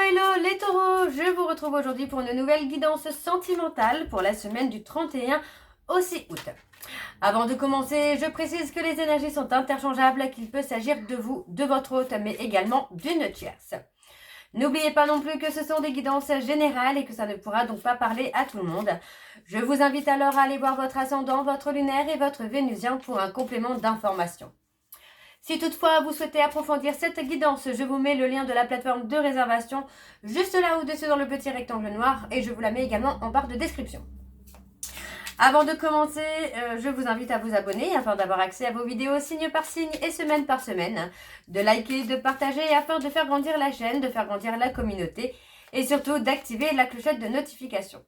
Hello les taureaux, je vous retrouve aujourd'hui pour une nouvelle guidance sentimentale pour la semaine du 31 au 6 août. Avant de commencer, je précise que les énergies sont interchangeables, qu'il peut s'agir de vous, de votre hôte, mais également d'une tierce. N'oubliez pas non plus que ce sont des guidances générales et que ça ne pourra donc pas parler à tout le monde. Je vous invite alors à aller voir votre ascendant, votre lunaire et votre vénusien pour un complément d'information. Si toutefois vous souhaitez approfondir cette guidance, je vous mets le lien de la plateforme de réservation juste là au-dessus dans le petit rectangle noir et je vous la mets également en barre de description. Avant de commencer, je vous invite à vous abonner afin d'avoir accès à vos vidéos signe par signe et semaine par semaine, de liker, de partager afin de faire grandir la chaîne, de faire grandir la communauté et surtout d'activer la clochette de notification.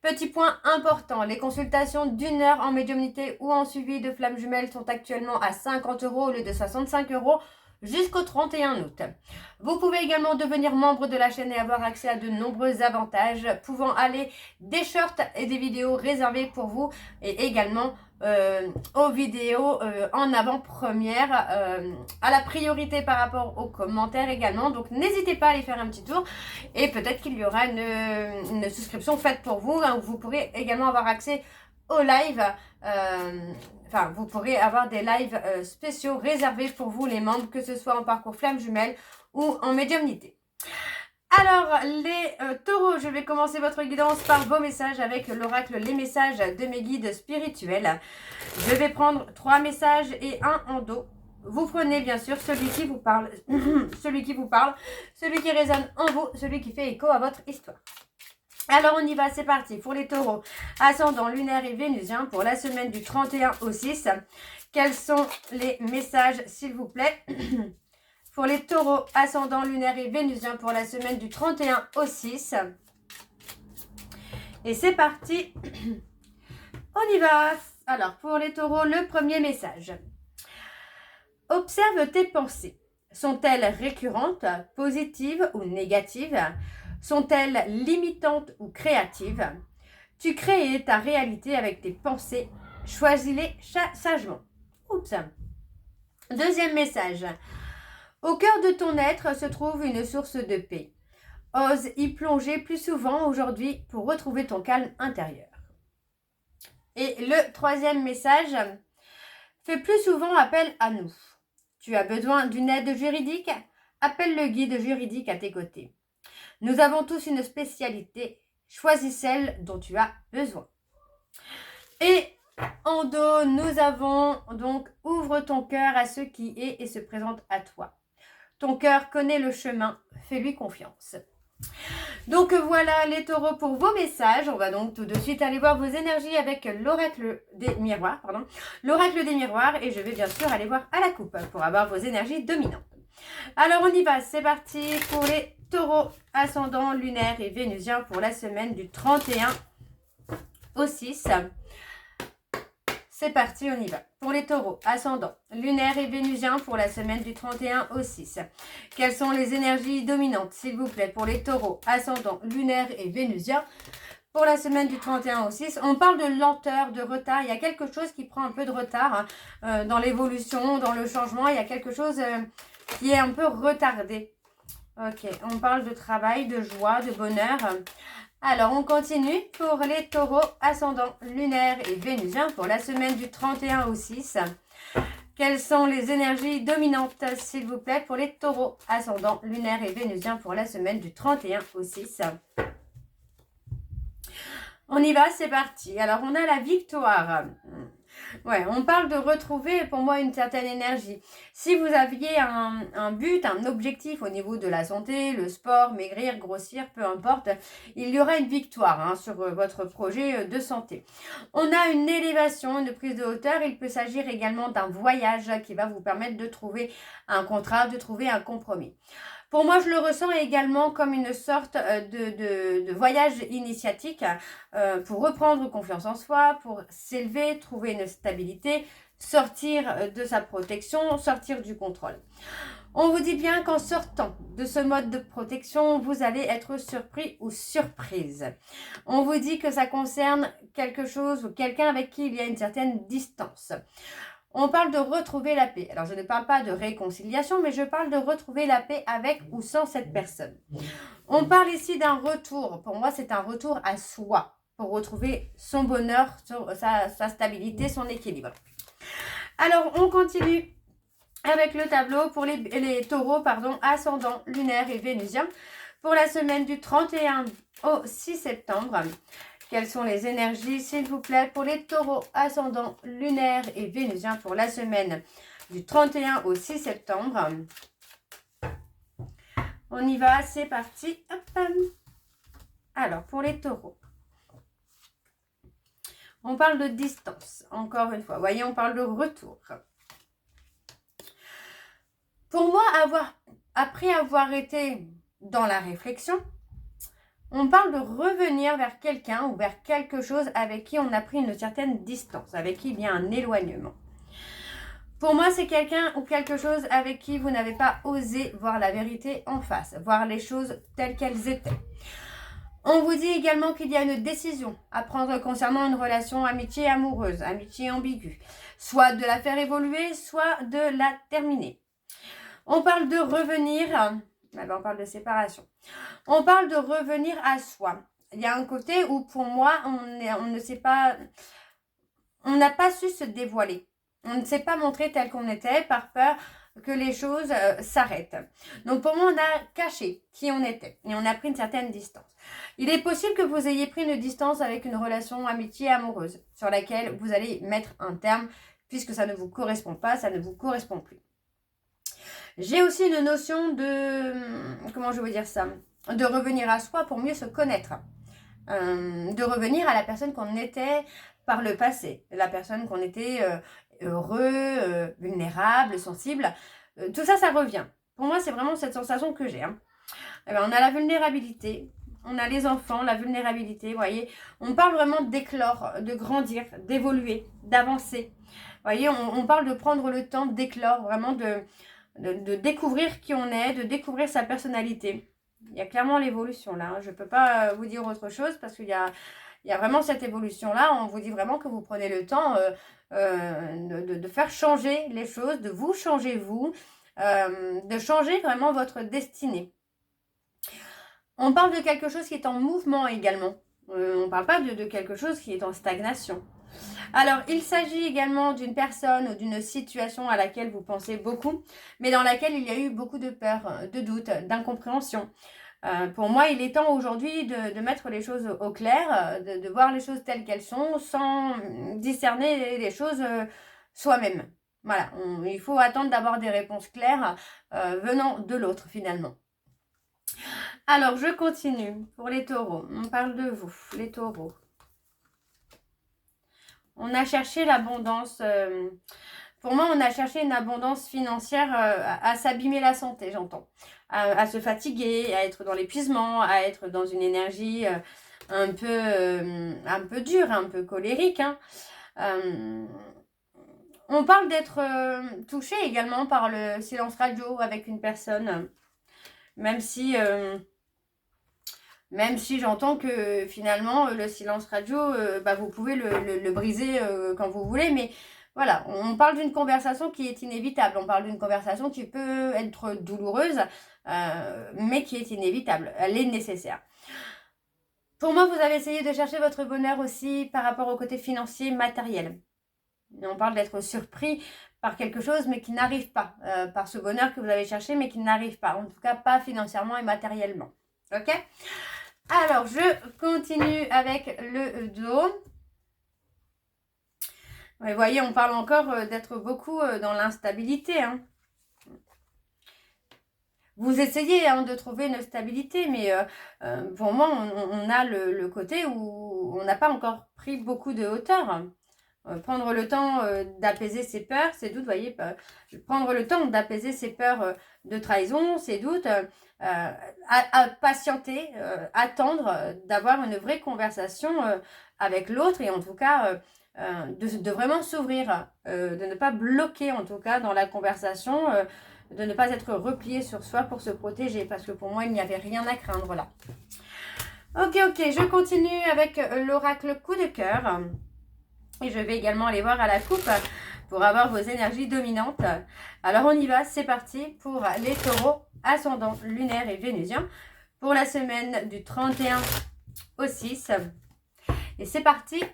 Petit point important, les consultations d'1 heure en médiumnité ou en suivi de flammes jumelles sont actuellement à 50 € au lieu de 65 € jusqu'au 31 août. Vous pouvez également devenir membre de la chaîne et avoir accès à de nombreux avantages, pouvant aller des shorts et des vidéos réservées pour vous et également aux vidéos en avant-première, à la priorité par rapport aux commentaires également. Donc n'hésitez pas à aller faire un petit tour et peut-être qu'il y aura une souscription faite pour vous, où vous pourrez également avoir accès aux lives. Vous pourrez avoir des lives spéciaux réservés pour vous les membres, que ce soit en parcours flamme jumelle ou en médiumnité. Alors les taureaux, je vais commencer votre guidance par vos messages avec l'oracle Les Messages de mes guides spirituels. Je vais prendre 3 messages et un en dos. Vous prenez bien sûr celui qui vous parle, celui qui résonne en vous, celui qui fait écho à votre histoire. Alors on y va, c'est parti. Pour les taureaux, ascendant lunaire et vénusien pour la semaine du 31 au 6. Quels sont les messages s'il vous plaît? Pour les taureaux, ascendant lunaire et vénusien pour la semaine du 31 au 6. Et c'est parti. On y va. Alors pour les taureaux, le premier message. Observe tes pensées. Sont-elles récurrentes, positives ou négatives? Sont-elles limitantes ou créatives? Tu crées ta réalité avec tes pensées. Choisis-les sagement. Oups. Deuxième message. Au cœur de ton être se trouve une source de paix. Ose y plonger plus souvent aujourd'hui pour retrouver ton calme intérieur. Et le troisième message. Fais plus souvent appel à nous. Tu as besoin d'une aide juridique? Appelle le guide juridique à tes côtés. Nous avons tous une spécialité. Choisis celle dont tu as besoin. Et en dos, nous avons donc ouvre ton cœur à ce qui est et se présente à toi. Ton cœur connaît le chemin, fais-lui confiance. Donc voilà les taureaux pour vos messages. On va donc tout de suite aller voir vos énergies avec l'oracle des miroirs. L'oracle des miroirs et je vais bien sûr aller voir à la coupe pour avoir vos énergies dominantes. Alors on y va, c'est parti pour les taureaux ascendant lunaire et vénusien pour la semaine du 31 au 6. C'est parti, on y va. Pour les taureaux, ascendant, lunaire et vénusien pour la semaine du 31 au 6. Quelles sont les énergies dominantes, s'il vous plaît, pour les taureaux, ascendant, lunaire et vénusien pour la semaine du 31 au 6. On parle de lenteur, de retard. Il y a quelque chose qui prend un peu de retard dans l'évolution, dans le changement. Il y a quelque chose qui est un peu retardé. Ok, on parle de travail, de joie, de bonheur. Alors, on continue pour les taureaux ascendants lunaires et vénusiens pour la semaine du 31 au 6. Quelles sont les énergies dominantes, s'il vous plaît, pour les taureaux ascendants lunaires et vénusiens pour la semaine du 31 au 6? On y va, c'est parti. Alors, on a la victoire. Ouais, on parle de retrouver pour moi une certaine énergie. Si vous aviez un but, un objectif au niveau de la santé, le sport, maigrir, grossir, peu importe, il y aura une victoire sur votre projet de santé. On a une élévation, une prise de hauteur. Il peut s'agir également d'un voyage qui va vous permettre de trouver un contrat, de trouver un compromis. Pour moi, je le ressens également comme une sorte de voyage initiatique pour reprendre confiance en soi, pour s'élever, trouver une stabilité, sortir de sa protection, sortir du contrôle. On vous dit bien qu'en sortant de ce mode de protection, vous allez être surpris ou surprise. On vous dit que ça concerne quelque chose ou quelqu'un avec qui il y a une certaine distance. On parle de retrouver la paix. Alors, je ne parle pas de réconciliation, mais je parle de retrouver la paix avec ou sans cette personne. On parle ici d'un retour. Pour moi, c'est un retour à soi pour retrouver son bonheur, sa stabilité, son équilibre. Alors, on continue avec le tableau pour les taureaux, ascendant, lunaire et vénusien. Pour la semaine du 31 au 6 septembre, quelles sont les énergies, s'il vous plaît, pour les taureaux, ascendant, lunaire et vénusien pour la semaine du 31 au 6 septembre. On y va, c'est parti. Hop. Alors, pour les taureaux, on parle de distance, encore une fois. Vous voyez, on parle de retour. Pour moi, après avoir été dans la réflexion, on parle de revenir vers quelqu'un ou vers quelque chose avec qui on a pris une certaine distance, avec qui il y a un éloignement. Pour moi, c'est quelqu'un ou quelque chose avec qui vous n'avez pas osé voir la vérité en face, voir les choses telles qu'elles étaient. On vous dit également qu'il y a une décision à prendre concernant une relation amitié amoureuse, amitié ambiguë, soit de la faire évoluer, soit de la terminer. On parle de revenir, on parle de séparation. On parle de revenir à soi. Il y a un côté où pour moi, on ne sait pas, on n'a pas su se dévoiler. On ne s'est pas montré tel qu'on était par peur que les choses s'arrêtent. Donc pour moi, on a caché qui on était et on a pris une certaine distance. Il est possible que vous ayez pris une distance avec une relation amitié amoureuse sur laquelle vous allez mettre un terme puisque ça ne vous correspond pas, ça ne vous correspond plus. J'ai aussi une notion de, comment je veux dire ça, de revenir à soi pour mieux se connaître. De revenir à la personne qu'on était par le passé, la personne qu'on était heureux, vulnérable, sensible. Tout ça, ça revient. Pour moi, c'est vraiment cette sensation que j'ai. On a la vulnérabilité, on a les enfants, la vulnérabilité, vous voyez. On parle vraiment d'éclore, de grandir, d'évoluer, d'avancer. Vous voyez, on parle de prendre le temps d'éclore, vraiment de découvrir qui on est, de découvrir sa personnalité. Il y a clairement l'évolution là. Je ne peux pas vous dire autre chose parce qu'il y a vraiment cette évolution là. On vous dit vraiment que vous prenez le temps de faire changer les choses, de vous changer vous, de changer vraiment votre destinée. On parle de quelque chose qui est en mouvement également. On ne parle pas de quelque chose qui est en stagnation. Alors, il s'agit également d'une personne ou d'une situation à laquelle vous pensez beaucoup, mais dans laquelle il y a eu beaucoup de peur, de doute, d'incompréhension. Pour moi, il est temps aujourd'hui de mettre les choses au clair, de voir les choses telles qu'elles sont, sans discerner les choses soi-même. Voilà, il faut attendre d'avoir des réponses claires venant de l'autre finalement. Alors, je continue pour les taureaux. On parle de vous, les taureaux. On a cherché l'abondance. Pour moi, on a cherché une abondance financière à s'abîmer la santé, j'entends. À se fatiguer, à être dans l'épuisement, à être dans une énergie un peu dure, un peu colérique. On parle d'être touché également par le silence radio avec une personne, même si j'entends que finalement le silence radio, vous pouvez le briser quand vous voulez, mais voilà, on parle d'une conversation qui est inévitable, on parle d'une conversation qui peut être douloureuse, mais qui est inévitable, elle est nécessaire. Pour moi, vous avez essayé de chercher votre bonheur aussi par rapport au côté financier, matériel. On parle d'être surpris par quelque chose, mais qui n'arrive pas, par ce bonheur que vous avez cherché, mais qui n'arrive pas, en tout cas pas financièrement et matériellement. Ok ? Alors, je continue avec le dos. Vous voyez, on parle encore d'être beaucoup dans l'instabilité. Vous essayez de trouver une stabilité, mais pour moi, on a le côté où on n'a pas encore pris beaucoup de hauteur. Prendre le temps d'apaiser ses peurs, ses doutes, vous voyez, prendre le temps d'apaiser ses peurs de trahison, ses doutes, à patienter, attendre d'avoir une vraie conversation avec l'autre et en tout cas de vraiment s'ouvrir, de ne pas bloquer en tout cas dans la conversation, de ne pas être replié sur soi pour se protéger parce que pour moi il n'y avait rien à craindre là. Ok, je continue avec l'oracle coup de cœur. Et je vais également aller voir à la coupe pour avoir vos énergies dominantes. Alors on y va, c'est parti pour les taureaux, ascendant lunaire et vénusien, pour la semaine du 31 au 6. Et c'est parti,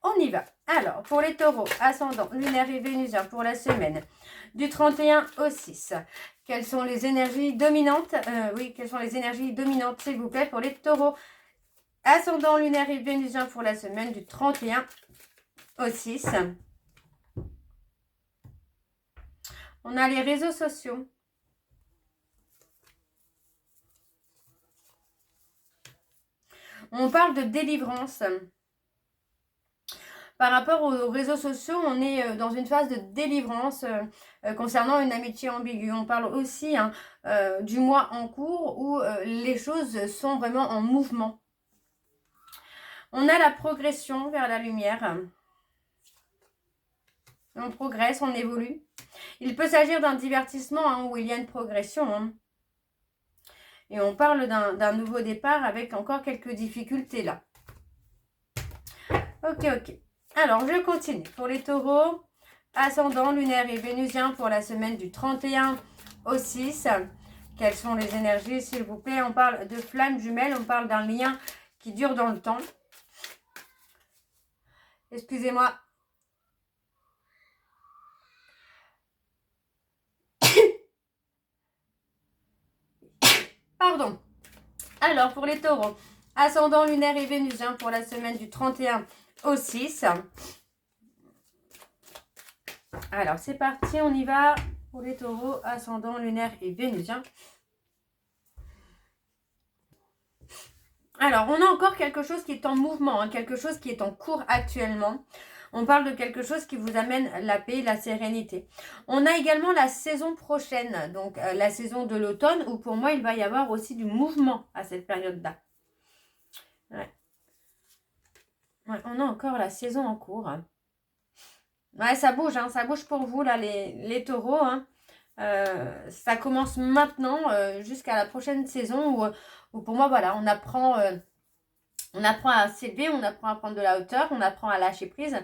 on y va. Alors, pour les taureaux, ascendant lunaire et vénusien, pour la semaine du 31 au 6. Quelles sont les énergies dominantes? Oui, quelles sont les énergies dominantes, s'il vous plaît, pour les taureaux, ascendant lunaire et vénusien, pour la semaine du 31 au 6. On a les réseaux sociaux. On parle de délivrance. Par rapport aux réseaux sociaux, on est dans une phase de délivrance concernant une amitié ambiguë. On parle aussi du mois en cours où les choses sont vraiment en mouvement. On a la progression vers la lumière. On progresse, on évolue. Il peut s'agir d'un divertissement où il y a une progression. Et on parle d'un nouveau départ avec encore quelques difficultés là. Ok. Alors, je continue. Pour les taureaux, ascendant lunaire et vénusien pour la semaine du 31 au 6. Quelles sont les énergies, s'il vous plaît? On parle de flammes jumelles, on parle d'un lien qui dure dans le temps. Excusez-moi. Pardon. Alors, pour les taureaux, ascendant lunaire et vénusien pour la semaine du 31 au 6. Alors, c'est parti, on y va pour les taureaux, ascendant lunaire et vénusien. Alors, on a encore quelque chose qui est en mouvement, quelque chose qui est en cours actuellement. On parle de quelque chose qui vous amène la paix, la sérénité. On a également la saison prochaine, donc la saison de l'automne, où pour moi, il va y avoir aussi du mouvement à cette période-là. Ouais, on a encore la saison en cours. Ouais, ça bouge pour vous, là, les taureaux. Ça commence maintenant jusqu'à la prochaine saison où pour moi, voilà, on apprend à s'élever, on apprend à prendre de la hauteur, on apprend à lâcher prise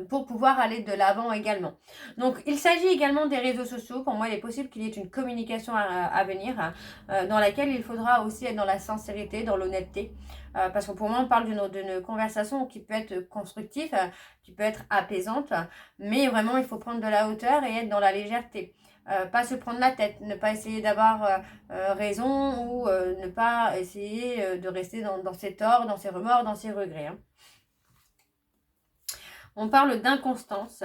pour pouvoir aller de l'avant également. Donc, il s'agit également des réseaux sociaux. Pour moi, il est possible qu'il y ait une communication à venir dans laquelle il faudra aussi être dans la sincérité, dans l'honnêteté. Parce que pour moi, on parle d'une conversation qui peut être constructive, qui peut être apaisante, mais vraiment, il faut prendre de la hauteur et être dans la légèreté. Pas se prendre la tête, ne pas essayer d'avoir raison ou ne pas essayer de rester dans ses torts, dans ses remords, dans ses regrets. On parle d'inconstance.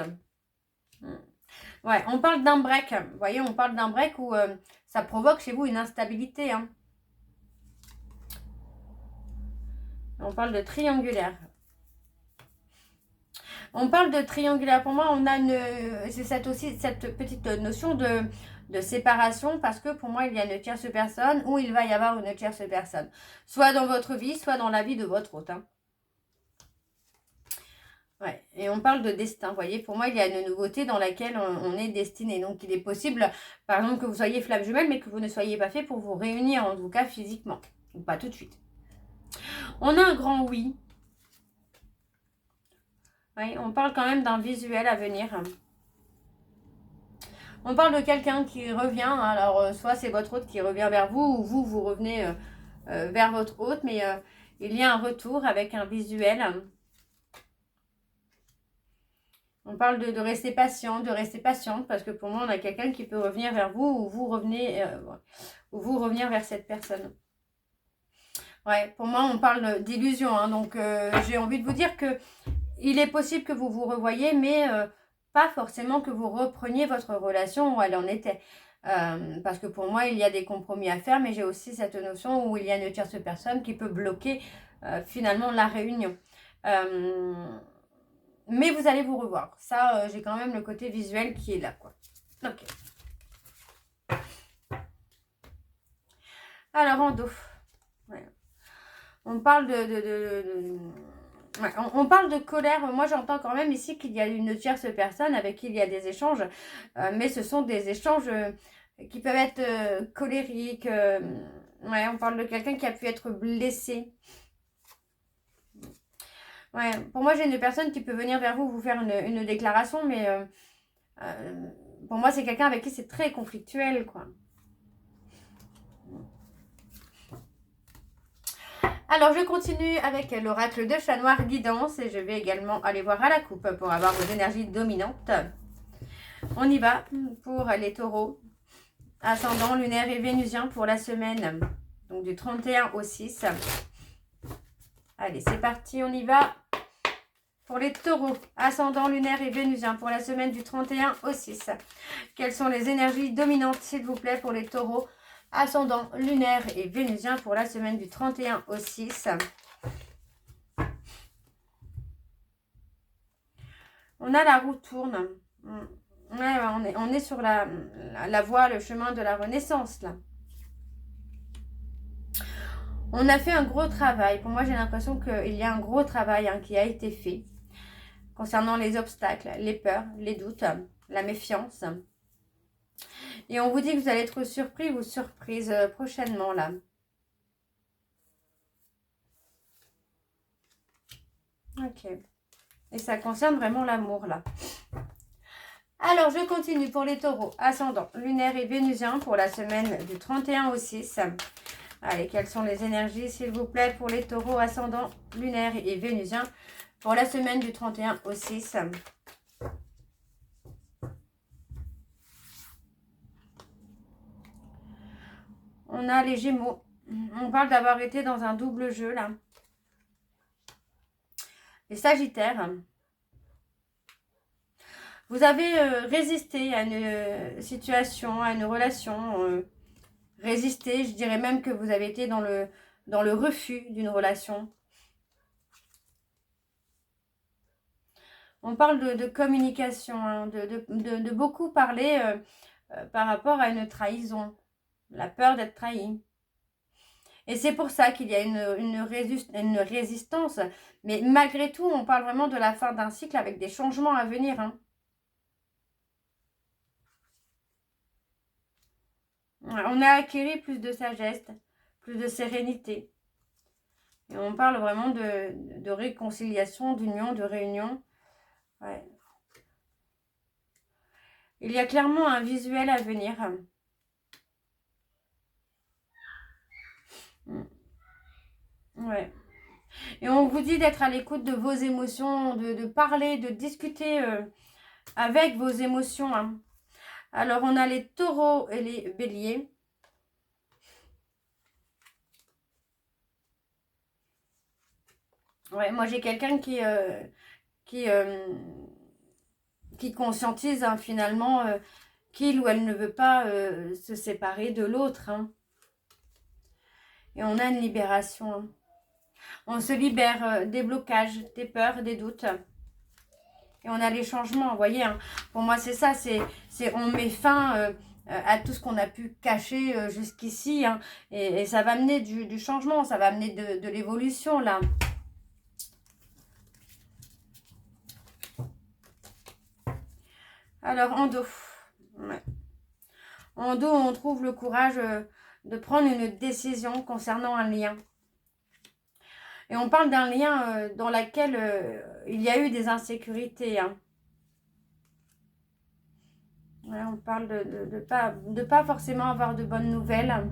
Ouais, on parle d'un break. Vous voyez, on parle d'un break où ça provoque chez vous une instabilité. On parle de triangulaire. On parle de triangulaire. Pour moi, on a c'est cette petite notion de séparation parce que pour moi, il y a une tierce personne ou il va y avoir une tierce personne. Soit dans votre vie, soit dans la vie de votre hôte. Ouais, et on parle de destin, vous voyez, pour moi, il y a une nouveauté dans laquelle on est destiné. Donc, il est possible, par exemple, que vous soyez flamme jumelle, mais que vous ne soyez pas fait pour vous réunir, en tout cas physiquement, ou pas tout de suite. On a un grand oui. Oui, on parle quand même d'un visuel à venir. On parle de quelqu'un qui revient, alors soit c'est votre hôte qui revient vers vous, ou vous revenez vers votre hôte, mais il y a un retour avec un visuel. On parle de rester patient, de rester patiente, parce que pour moi, on a quelqu'un qui peut revenir vers vous, ou vous revenir vers cette personne. Ouais, pour moi, on parle d'illusion, donc j'ai envie de vous dire que il est possible que vous vous revoyiez, mais pas forcément que vous repreniez votre relation où elle en était. Parce que pour moi, il y a des compromis à faire, mais j'ai aussi cette notion où il y a une tierce personne qui peut bloquer finalement la réunion. Mais vous allez vous revoir. Ça, j'ai quand même le côté visuel qui est là, quoi. Ok. Alors, en dos. Ouais. On parle on parle de colère. Moi, j'entends quand même ici qu'il y a une tierce personne avec qui il y a des échanges. Mais ce sont des échanges qui peuvent être colériques. Ouais, on parle de quelqu'un qui a pu être blessé. Ouais, pour moi, j'ai une personne qui peut venir vers vous, vous faire une déclaration, mais pour moi, c'est quelqu'un avec qui c'est très conflictuel, quoi. Alors, je continue avec l'oracle de chat noir guidance et je vais également aller voir à la coupe pour avoir vos énergies dominantes. On y va pour les taureaux, ascendant lunaire et vénusien pour la semaine, donc du 31 au 6. Allez, c'est parti, on y va. Pour les taureaux, ascendant lunaire et vénusien pour la semaine du 31 au 6. Quelles sont les énergies dominantes, s'il vous plaît, pour les taureaux, ascendant lunaire et vénusien pour la semaine du 31 au 6. On a la roue tourne. Ouais, on est sur la voie, le chemin de la renaissance, là. On a fait un gros travail. Pour moi, j'ai l'impression qu'il y a un gros travail qui a été fait concernant les obstacles, les peurs, les doutes, la méfiance. Et on vous dit que vous allez être surpris ou surprise prochainement, là. Ok. Et ça concerne vraiment l'amour, là. Alors, je continue pour les taureaux, ascendant lunaire et vénusien pour la semaine du 31 au 6. Allez, quelles sont les énergies, s'il vous plaît, pour les taureaux, ascendant lunaire et vénusien pour la semaine du 31 au 6. On a les Gémeaux. On parle d'avoir été dans un double jeu, là. Les Sagittaires. Vous avez résisté à une situation, à une relation. Résisté, je dirais même que vous avez été dans le refus d'une relation. On parle de communication, de beaucoup parler par rapport à une trahison, la peur d'être trahi. Et c'est pour ça qu'il y a une résistance. Mais malgré tout, on parle vraiment de la fin d'un cycle avec des changements à venir. On a acquis plus de sagesse, plus de sérénité. Et on parle vraiment de réconciliation, d'union, de réunion. Ouais. Il y a clairement un visuel à venir. Ouais. Et on vous dit d'être à l'écoute de vos émotions, de parler, de discuter avec vos émotions. Alors, on a les taureaux et les béliers. Ouais, moi, j'ai quelqu'un qui conscientise finalement qu'il ou elle ne veut pas se séparer de l'autre. Et on a une libération. On se libère des blocages, des peurs, des doutes. Et on a les changements, vous voyez. Pour moi, c'est ça. On met fin à tout ce qu'on a pu cacher jusqu'ici. Et ça va amener du changement, ça va amener de l'évolution, là. Alors, en dos. Ouais. En dos, on trouve le courage de prendre une décision concernant un lien. Et on parle d'un lien dans lequel il y a eu des insécurités. Ouais, on parle de pas forcément avoir de bonnes nouvelles.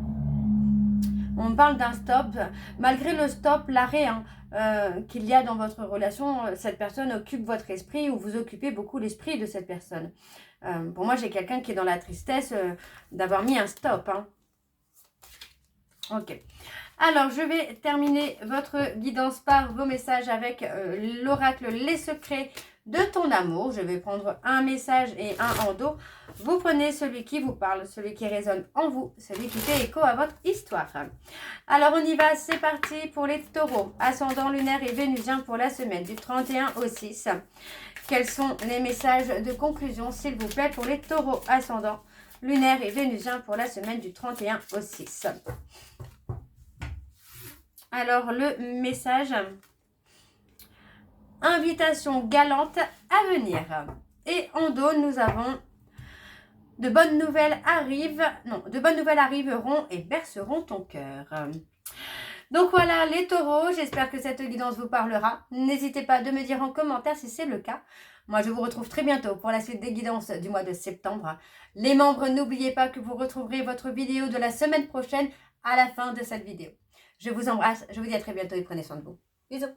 On parle d'un stop. Malgré le stop, l'arrêt qu'il y a dans votre relation, cette personne occupe votre esprit ou vous occupez beaucoup l'esprit de cette personne. Pour moi, j'ai quelqu'un qui est dans la tristesse d'avoir mis un stop. Ok. Alors, je vais terminer votre guidance par vos messages avec l'oracle Les Secrets de ton amour. Je vais prendre un message et un en dos. Vous prenez celui qui vous parle, celui qui résonne en vous, celui qui fait écho à votre histoire. Alors, on y va. C'est parti pour les taureaux, ascendant lunaire et vénusien pour la semaine du 31 au 6. Quels sont les messages de conclusion, s'il vous plaît, pour les taureaux, ascendant lunaire et vénusien pour la semaine du 31 au 6. Alors, le message, invitation galante à venir. Et en dos, nous avons de bonnes nouvelles arrivent, non, de bonnes nouvelles arriveront et berceront ton cœur. Donc voilà les taureaux, j'espère que cette guidance vous parlera. N'hésitez pas de me dire en commentaire si c'est le cas. Moi je vous retrouve très bientôt pour la suite des guidances du mois de septembre. Les membres, n'oubliez pas que vous retrouverez votre vidéo de la semaine prochaine à la fin de cette vidéo. Je vous embrasse, je vous dis à très bientôt et prenez soin de vous. Bisous.